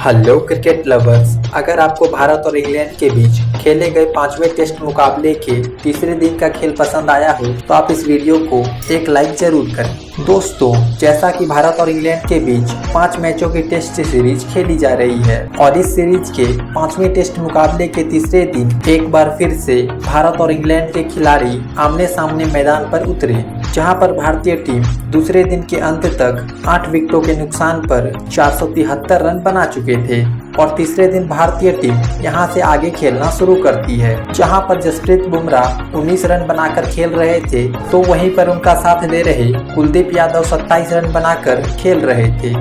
Hello cricket lovers, अगर आपको भारत और इंग्लैंड के बीच खेले गए पांचवें टेस्ट मुकाबले के तीसरे दिन का खेल पसंद आया हो तो आप इस वीडियो को एक लाइक जरूर करें। दोस्तों, जैसा कि भारत और इंग्लैंड के बीच 5 मैचों की टेस्ट सीरीज खेली जा रही है और इस सीरीज के पांचवें टेस्ट मुकाबले के तीसरे दिन एक बार फिर से भारत और इंग्लैंड के खिलाड़ी आमने सामने मैदान पर उतरे, जहां पर भारतीय टीम दूसरे दिन के अंत तक 8 विकेटों के नुकसान पर 473 रन बना चुके थे और तीसरे दिन भारतीय टीम यहां से आगे खेलना शुरू करती है, जहां पर जसप्रीत बुमराह 19 रन बनाकर खेल रहे थे तो वहीं पर उनका साथ दे रहे कुलदीप यादव 27 रन बनाकर खेल रहे थे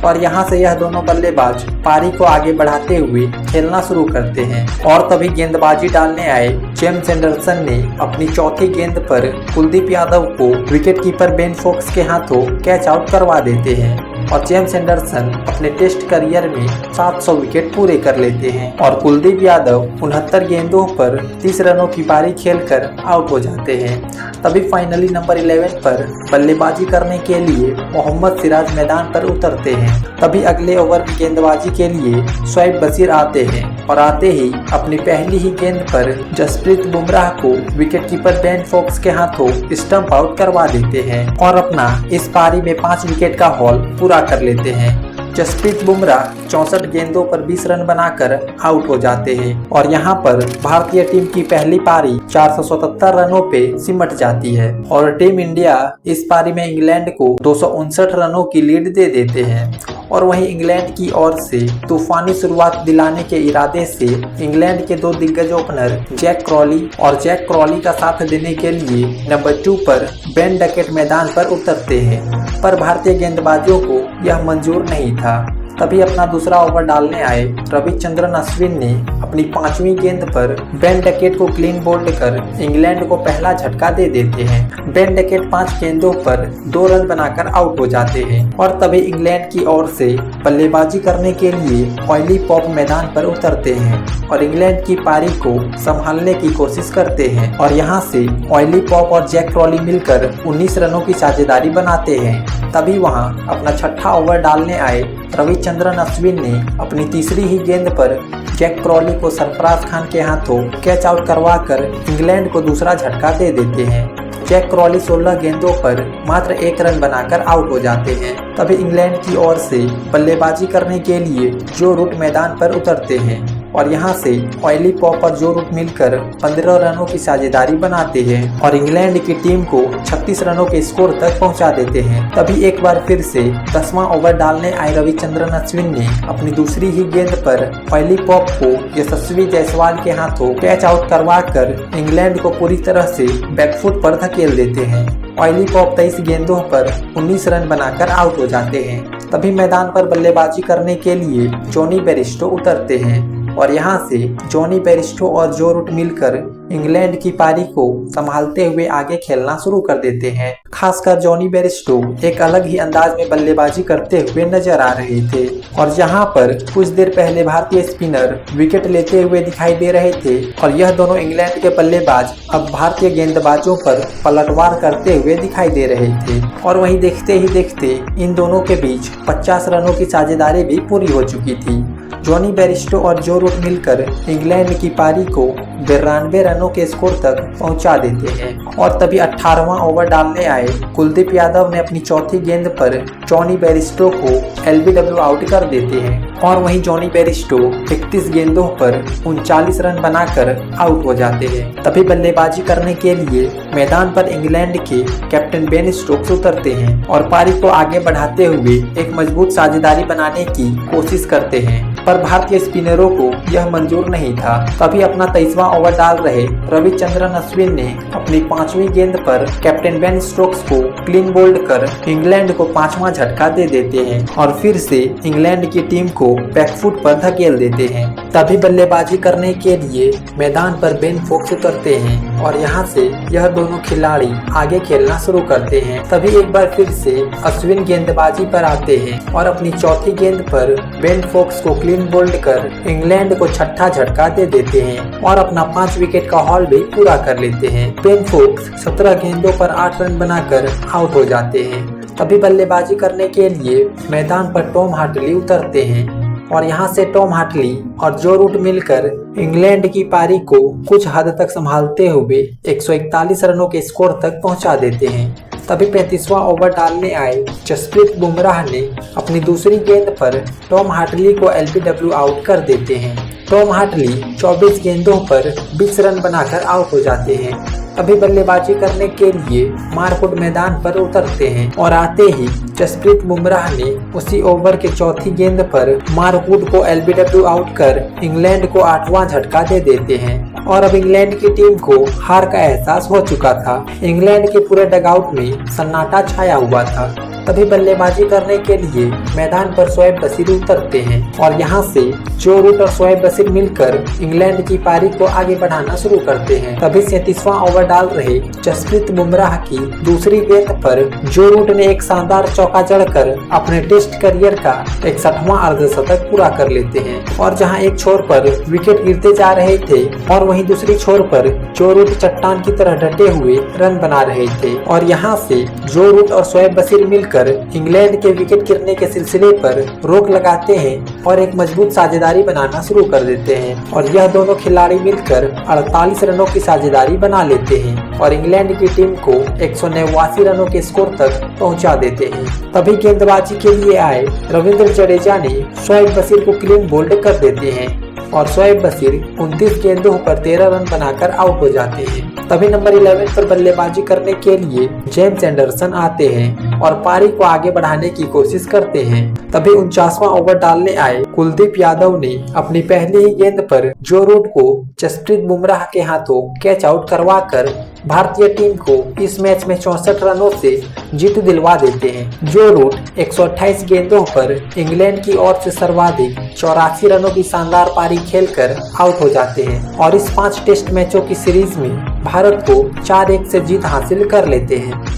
और यहां से यह दोनों बल्लेबाज पारी को आगे बढ़ाते हुए खेलना शुरू करते हैं और तभी गेंदबाजी डालने आए जेम्स एंडरसन ने अपनी चौथी गेंद पर कुलदीप यादव को विकेटकीपर बेन फोक्स के हाथों कैच आउट करवा देते हैं और जेम्स एंडरसन अपने टेस्ट करियर में 700 विकेट पूरे कर लेते हैं और कुलदीप यादव 69 गेंदों पर 30 रनों की पारी खेलकर आउट हो जाते हैं। तभी फाइनली नंबर 11 पर बल्लेबाजी करने के लिए मोहम्मद सिराज मैदान पर उतरते हैं। तभी अगले ओवर में गेंदबाजी के लिए शोएब बशीर आते हैं और आते ही अपनी पहली ही गेंद पर जसप्रीत बुमराह को विकेटकीपर बेन फोक्स के हाथों स्टंप आउट करवा देते हैं और अपना इस पारी में 5 विकेट का हॉल पूरा कर लेते हैं। जसप्रीत बुमराह 64 गेंदों पर 20 रन बनाकर आउट हो जाते हैं और यहां पर भारतीय टीम की पहली पारी 477 रनों पे सिमट जाती है और टीम इंडिया इस पारी में इंग्लैंड को 259 रनों की लीड दे देते हैं। और वहीं इंग्लैंड की ओर से तूफानी शुरुआत दिलाने के इरादे से इंग्लैंड के 2 दिग्गज ओपनर जैक क्रॉली का साथ देने के लिए नंबर 2 पर बेन डकेट मैदान पर उतरते हैं, पर भारतीय गेंदबाजों को यह मंजूर नहीं था। तभी अपना दूसरा ओवर डालने आए रविचंद्रन अश्विन ने अपनी 5वीं गेंद पर बेन डकेट को क्लीन बोल्ड कर इंग्लैंड को पहला झटका दे देते हैं। बेन डकेट 5 गेंदों पर 2 रन बनाकर आउट हो जाते हैं और तभी इंग्लैंड की ओर से बल्लेबाजी करने के लिए ऑयली पॉप मैदान पर उतरते हैं और इंग्लैंड की पारी को संभालने की कोशिश करते हैं और यहाँ से ऑयली पॉप और जैक क्रॉली मिलकर 19 रनों की साझेदारी बनाते हैं। तभी वहाँ अपना छठा ओवर डालने आए रविचंद्रन अश्विन ने अपनी तीसरी ही गेंद पर जैक क्रॉली को सरफराज खान के हाथों कैच आउट करवाकर इंग्लैंड को दूसरा झटका दे देते हैं। जैक क्रॉली 16 गेंदों पर मात्र 1 रन बनाकर आउट हो जाते हैं। तभी इंग्लैंड की ओर से बल्लेबाजी करने के लिए जो रूट मैदान पर उतरते हैं और यहां से ऑयली पॉप और जो रूट मिलकर 15 रनों की साझेदारी बनाते हैं और इंग्लैंड की टीम को 36 रनों के स्कोर तक पहुंचा देते हैं। तभी एक बार फिर से 10वां ओवर डालने आए रविचंद्रन अश्विन ने अपनी दूसरी ही गेंद पर ऑयली पॉप को यशस्वी जायसवाल के हाथों कैच आउट करवाकर इंग्लैंड को पूरी तरह से बैकफुट पर धकेल देते हैं। ऑयली पॉप 23 गेंदों पर 19 रन बनाकर आउट हो जाते हैं। तभी मैदान पर बल्लेबाजी करने के लिए जॉनी बेयरस्टो उतरते हैं और यहाँ से जॉनी बेयरस्टो और जो रूट मिलकर इंग्लैंड की पारी को संभालते हुए आगे खेलना शुरू कर देते हैं। खासकर जॉनी बेयरस्टो एक अलग ही अंदाज में बल्लेबाजी करते हुए नजर आ रहे थे और जहां पर कुछ देर पहले भारतीय स्पिनर विकेट लेते हुए दिखाई दे रहे थे और यह दोनों इंग्लैंड के बल्लेबाज अब भारतीय गेंदबाजों पर पलटवार करते हुए दिखाई दे रहे थे और वहीं देखते ही देखते इन दोनों के बीच 50 रनों की साझेदारी भी पूरी हो चुकी थी। जॉनी बेयरस्टो और जो रूट मिलकर इंग्लैंड की पारी को 92 रनों के स्कोर तक पहुंचा देते हैं और तभी 18वां ओवर डालने आए कुलदीप यादव ने अपनी चौथी गेंद पर जॉनी बेयरस्टो को एलबीडब्ल्यू आउट कर देते हैं और वहीं जॉनी बेयरस्टो 31 गेंदों पर 39 रन बनाकर आउट हो जाते हैं। तभी बल्लेबाजी करने के लिए मैदान पर इंग्लैंड के कैप्टन बेन स्टोक्स उतरते हैं और पारी को आगे बढ़ाते हुए एक मजबूत साझेदारी बनाने की कोशिश करते हैं, पर भारतीय स्पिनरों को यह मंजूर नहीं था। तभी अपना 23वां ओवर डाल रहे रविचंद्रन अश्विन ने अपनी 5वीं गेंद पर कैप्टन बेन स्टोक्स को क्लीन बोल्ड कर इंग्लैंड को 5वां झटका दे देते हैं और फिर से इंग्लैंड की टीम को बैकफुट पर धकेल देते हैं। तभी बल्लेबाजी करने के लिए मैदान पर बेन फोक्स उतरते हैं और यहाँ से यह दोनों खिलाड़ी आगे खेलना शुरू करते हैं। तभी एक बार फिर से अश्विन गेंदबाजी पर आते हैं और अपनी चौथी गेंद पर बेन फोक्स को क्लीन बोल्ड कर इंग्लैंड को छठा झटका दे देते हैं और अपना 5 विकेट का हॉल भी पूरा कर लेते हैं। बेन फोक्स 17 गेंदों पर 8 रन बनाकर आउट हो जाते हैं। तभी बल्लेबाजी करने के लिए मैदान पर टॉम हार्टली उतरते हैं और यहाँ से टॉम हार्टली और जो रूट मिलकर इंग्लैंड की पारी को कुछ हद तक संभालते हुए 141 रनों के स्कोर तक पहुंचा देते हैं। तभी 35वां ओवर डालने आए जसप्रीत बुमराह ने अपनी दूसरी गेंद पर टॉम हार्टली को एलबीडब्ल्यू आउट कर देते हैं। टॉम हार्टली 24 गेंदों पर 20 रन बनाकर आउट हो जाते हैं। तभी बल्लेबाजी करने के लिए मार्कवुड मैदान पर उतरते हैं और आते ही जसप्रीत बुमराह ने उसी ओवर के चौथी गेंद पर मार्कवुड को एलबीडब्ल्यू आउट कर इंग्लैंड को 8वां झटका दे देते हैं और अब इंग्लैंड की टीम को हार का एहसास हो चुका था। इंग्लैंड के पूरे डगआउट में सन्नाटा छाया हुआ था। तभी बल्लेबाजी करने के लिए मैदान पर शोएब बशीर उतरते हैं और यहाँ से जो रूट और शोएब बशीर मिलकर इंग्लैंड की पारी को आगे बढ़ाना शुरू करते हैं। तभी 37वां ओवर डाल रहे जसप्रीत बुमराह की दूसरी गेंद पर जो रूट ने एक शानदार चौका जड़कर अपने टेस्ट करियर का 61वां अर्धशतक पूरा कर लेते हैं और जहां एक छोर पर विकेट गिरते जा रहे थे और वहीं दूसरी छोर पर जो रूट चट्टान की तरह डटे हुए रन बना रहे थे और यहाँ से जो रूट और शोएब बशीर मिलकर इंग्लैंड के विकेट गिरने के सिलसिले पर रोक लगाते हैं और एक मजबूत साझेदारी बनाना शुरू कर देते हैं और यह दोनों खिलाड़ी मिलकर 48 रनों की साझेदारी बना लेते हैं और इंग्लैंड की टीम को 189 रनों के स्कोर तक पहुंचा देते हैं। तभी गेंदबाजी के लिए आए रविंद्र जडेजा ने शोएब बशीर को क्लीन बोल्ड कर देते हैं और शोएब बशीर 29 गेंदों पर 13 रन बनाकर आउट हो जाते हैं। तभी नंबर 11 पर बल्लेबाजी करने के लिए जेम्स एंडरसन आते हैं और पारी को आगे बढ़ाने की कोशिश करते हैं। तभी 49वां ओवर डालने आए कुलदीप यादव ने अपनी पहली ही गेंद पर जो रूट को जसप्रीत बुमराह के हाथों कैच आउट करवाकर भारतीय टीम को इस मैच में 64 रनों से जीत दिलवा देते हैं। जो रूट 128 गेंदों पर इंग्लैंड की ओर से सर्वाधिक 84 रनों की शानदार पारी खेलकर आउट हो जाते हैं और इस 5 टेस्ट मैचों की सीरीज में भारत को 4-1 से जीत हासिल कर लेते हैं।